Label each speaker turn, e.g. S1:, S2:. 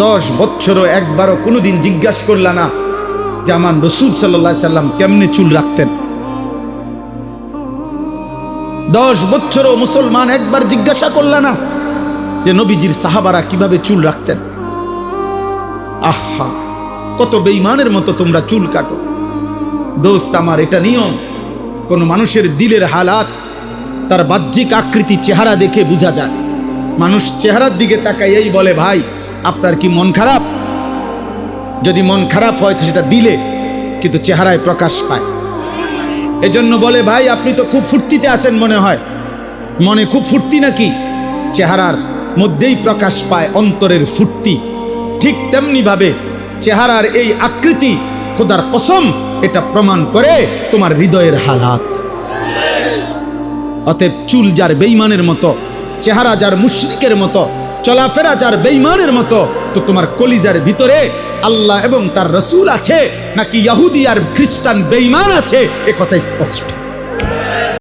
S1: 10 বছরও একবারও কোনোদিন জিজ্ঞাসা করলা না যে আমার রাসূল সাল্লাল্লাহু আলাইহি সাল্লাম কেমনে চুল রাখতেন? 10 বছরও মুসলমান একবার জিজ্ঞাসা করলা না যে নবীজির সাহাবারা কিভাবে চুল রাখতেন? আহা, কত বেঈমানের মতো তোমরা চুল কাটো। দোস্ত আমার, এটা নিয়ম। কোন মানুষের দিলের হালাত তার বাহ্যিক আকৃতি, চেহারা দেখে বোঝা যায়। মানুষ চেহারার দিকে তাকাইয়াই বলে, ভাই আপনার কি মন খারাপ? যদি মন খারাপ হয় তো সেটা দিলে, কিন্তু চেহারায় প্রকাশ পায়। এজন্য বলে, ভাই আপনি তো খুব ফুর্তিতে আছেন মনে হয়। মনে খুব ফুর্তি নাকি? চেহারার মধ্যেই প্রকাশ পায় অন্তরের ফুর্তি। ঠিক তেমনি ভাবে চেহারার এই আকৃতি, খোদার কসম, এটা প্রমাণ করে তোমার হৃদয়ের হালাত। অতএব চুল যার বেঈমানের মতো, চেহারা যার মুশরিকের মতো, চলাফেরা যার বেঈমানের মতো, তো তোমার কলিজার ভিতরে আল্লাহ এবং তার রাসূল আছে নাকি ইহুদি আর খ্রিস্টান বেঈমান আছে, এ কথা স্পষ্ট।